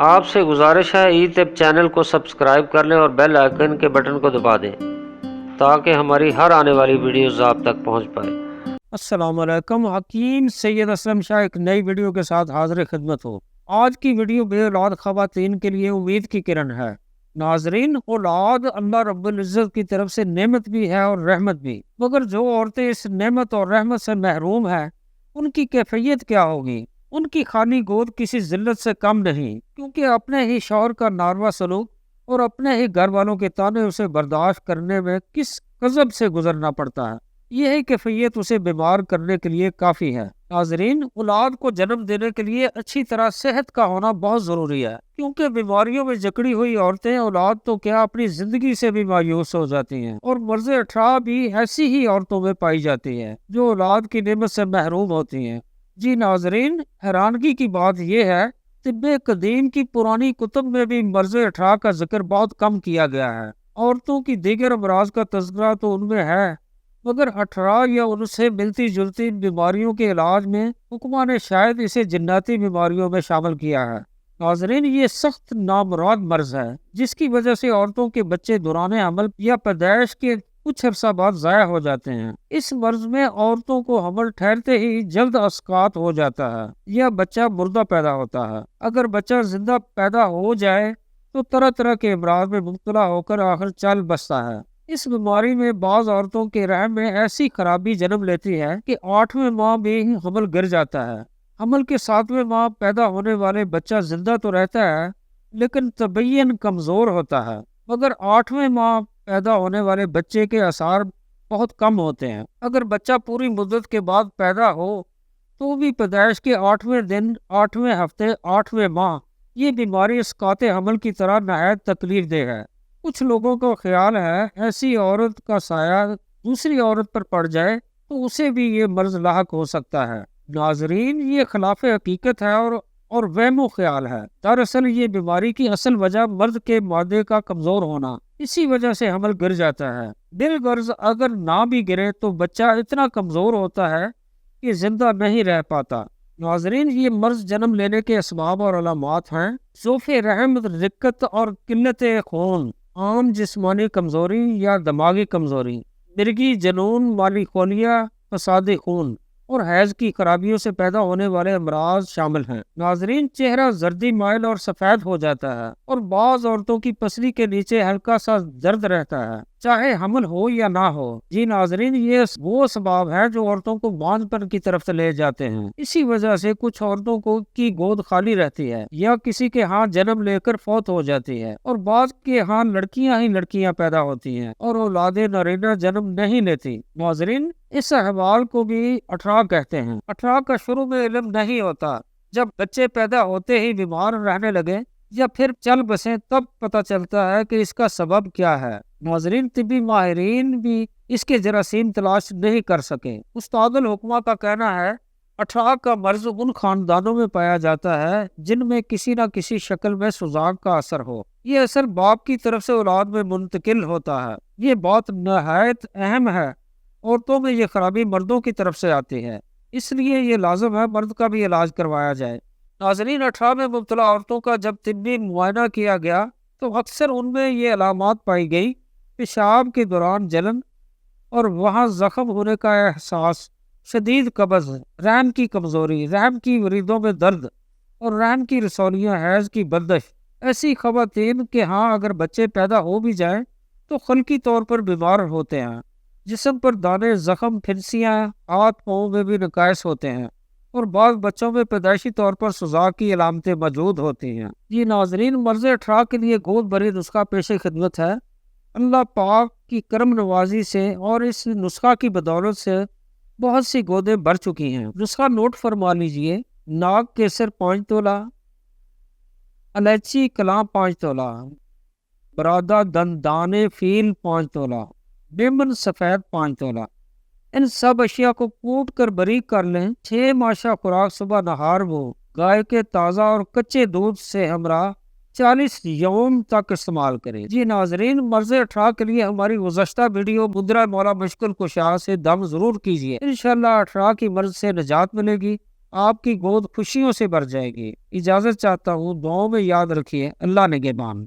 آپ سے گزارش ہے ای طب چینل کو سبسکرائب کر لیں اور بیل آئیکن کے بٹن کو دبا دیں تاکہ ہماری ہر آنے والی ویڈیوز آپ تک پہنچ پائے۔ السلام علیکم، حکیم سید اسلم شاہ ایک نئی ویڈیو کے ساتھ حاضر خدمت ہو۔ آج کی ویڈیو بے اولاد خواتین کے لیے امید کی کرن ہے۔ ناظرین، اولاد اللہ رب العزت کی طرف سے نعمت بھی ہے اور رحمت بھی، مگر جو عورتیں اس نعمت اور رحمت سے محروم ہیں ان کی کیفیت کیا ہوگی؟ ان کی خالی گود کسی ذلت سے کم نہیں، کیونکہ اپنے ہی شوہر کا ناروا سلوک اور اپنے ہی گھر والوں کے تانے اسے برداشت کرنے میں کس غضب سے گزرنا پڑتا ہے۔ یہی کیفیت اسے بیمار کرنے کے لیے کافی ہے۔ ناظرین، اولاد کو جنم دینے کے لیے اچھی طرح صحت کا ہونا بہت ضروری ہے، کیونکہ بیماریوں میں جکڑی ہوئی عورتیں اولاد تو کیا اپنی زندگی سے بھی مایوس ہو جاتی ہیں، اور مرض اٹھارہ بھی ایسی ہی عورتوں میں پائی جاتی ہے جو اولاد کی نعمت سے محروم ہوتی ہیں۔ جی ناظرین، حیرانگی کی بات یہ ہے، طب قدیم کی پرانی کتب میں بھی مرض اٹھارہ کا ذکر بہت کم کیا گیا ہے۔ عورتوں کی دیگر امراض کا تذکرہ تو ان میں ہے، مگر 18 یا ان سے ملتی جلتی بیماریوں کے علاج میں حکماں نے شاید اسے جناتی بیماریوں میں شامل کیا ہے۔ ناظرین، یہ سخت نامراد مرض ہے جس کی وجہ سے عورتوں کے بچے دوران حمل یا پیدائش کے کچھ عرصہ بعد ضائع ہو جاتے ہیں۔ اس مرض میں عورتوں کو حمل ٹھہرتے ہی جلد اسقاط ہو جاتا ہے یا بچہ مردہ پیدا ہوتا ہے۔ اگر بچہ زندہ پیدا ہو جائے تو طرح طرح کے امراض میں مبتلا ہو کر آخر چل بستا ہے۔ اس بیماری میں بعض عورتوں کے رحم میں ایسی خرابی جنم لیتی ہے کہ 8ویں ماہ میں ہی حمل گر جاتا ہے۔ حمل کے 7ویں ماہ پیدا ہونے والے بچہ زندہ تو رہتا ہے لیکن طبعاً کمزور ہوتا ہے، مگر 8ویں ماہ پیدا ہونے والے بچے کے آثار بہت کم ہوتے ہیں۔ اگر بچہ پوری مدت کے بعد پیدا ہو تو بھی پیدائش کے 8ویں دن، 8ویں ہفتے، 8ویں ماہ یہ بیماری اسقاط حمل کی طرح نہایت تکلیف دہ ہے۔ کچھ لوگوں کو خیال ہے ایسی عورت کا سایہ دوسری عورت پر پڑ جائے تو اسے بھی یہ مرض لاحق ہو سکتا ہے۔ ناظرین، یہ خلاف حقیقت ہے اور وہم و خیال ہے۔ دراصل یہ بیماری کی اصل وجہ مرد کے معدے کا کمزور ہونا، اسی وجہ سے حمل گر جاتا ہے۔ بالغرض اگر نہ بھی گرے تو بچہ اتنا کمزور ہوتا ہے کہ زندہ نہیں رہ پاتا۔ ناظرین، یہ مرض جنم لینے کے اسباب اور علامات ہیں: ضعف رحم، رقت اور قلت خون، عام جسمانی کمزوری یا دماغی کمزوری، مرگی جنون، مالی خولیا، فساد خون اور حیض کی خرابیوں سے پیدا ہونے والے امراض شامل ہیں۔ ناظرین، چہرہ زردی مائل اور سفید ہو جاتا ہے اور بعض عورتوں کی پسلی کے نیچے ہلکا سا درد رہتا ہے، چاہے حمل ہو یا نہ ہو۔ جی ناظرین، یہ وہ اسباب ہے جو عورتوں کو بانجھ پن کی طرف سے لے جاتے ہیں۔ اسی وجہ سے کچھ عورتوں کی گود خالی رہتی ہے یا کسی کے ہاں جنم لے کر فوت ہو جاتی ہے، اور بعض کے ہاں لڑکیاں ہی لڑکیاں پیدا ہوتی ہیں اور اولاد نارینہ جنم نہیں لیتی۔ ناظرین، اس احوال کو بھی 18 کہتے ہیں۔ 18 کا شروع میں علم نہیں ہوتا، جب بچے پیدا ہوتے ہی بیمار رہنے لگے یا پھر چل بسیں تب پتہ چلتا ہے کہ اس کا سبب کیا ہے۔ ناظرین، طبی ماہرین بھی اس کے جراثیم تلاش نہیں کر سکے۔ استاد الحکمہ کا کہنا ہے 18 کا مرض ان خاندانوں میں پایا جاتا ہے جن میں کسی نہ کسی شکل میں سوزاک کا اثر ہو۔ یہ اثر باپ کی طرف سے اولاد میں منتقل ہوتا ہے۔ یہ بات نہایت اہم ہے۔ عورتوں میں یہ خرابی مردوں کی طرف سے آتی ہے، اس لیے یہ لازم ہے مرد کا بھی علاج کروایا جائے۔ ناظرین، 18 میں مبتلا عورتوں کا جب طبی معائنہ کیا گیا تو اکثر ان میں یہ علامات پائی گئی: پیشاب کے دوران جلن اور وہاں زخم ہونے کا احساس، شدید قبض، رحم کی کمزوری، رحم کی وریدوں میں درد اور رحم کی رسولیاں، حیض کی بندش۔ ایسی خواتین کے ہاں اگر بچے پیدا ہو بھی جائیں تو خلقی طور پر بیمار ہوتے ہیں، جسم پر دانے، زخم، پھنسیاں، ہاتھ پاؤں میں بھی نقائص ہوتے ہیں، اور بعض بچوں میں پیدائشی طور پر سوزاک کی علامتیں موجود ہوتی ہیں۔ یہ ناظرین، مرض 18 کے لیے گود بھری نسخہ پیش خدمت ہے۔ اللہ پاک کی کرم نوازی سے اور اس نسخہ کی بدولت سے بہت سی گودیں بھر چکی ہیں۔ نسخہ نوٹ فرما لیجئے: ناگ کیسر 5 تولہ، الائچی کلاں 5 تولہ، برادہ دندانے فیل 5 تولہ، لیمن سفید 5 تولہ۔ ان سب اشیاء کو کوٹ کر باریک کر لیں۔ 6 ماشا خوراک صبح نہار وہ گائے کے تازہ اور کچے دودھ سے ہمراہ 40 یوم تک استعمال کریں۔ جی ناظرین، مرض 18 کے لیے ہماری گزشتہ ویڈیو مدرہ مولا مشکل کشا سے دم ضرور کیجیے، انشاءاللہ 18 کی مرض سے نجات ملے گی۔ آپ کی گود خوشیوں سے بھر جائے گی۔ اجازت چاہتا ہوں، دعاؤں میں یاد رکھیے۔ اللہ نگہبان۔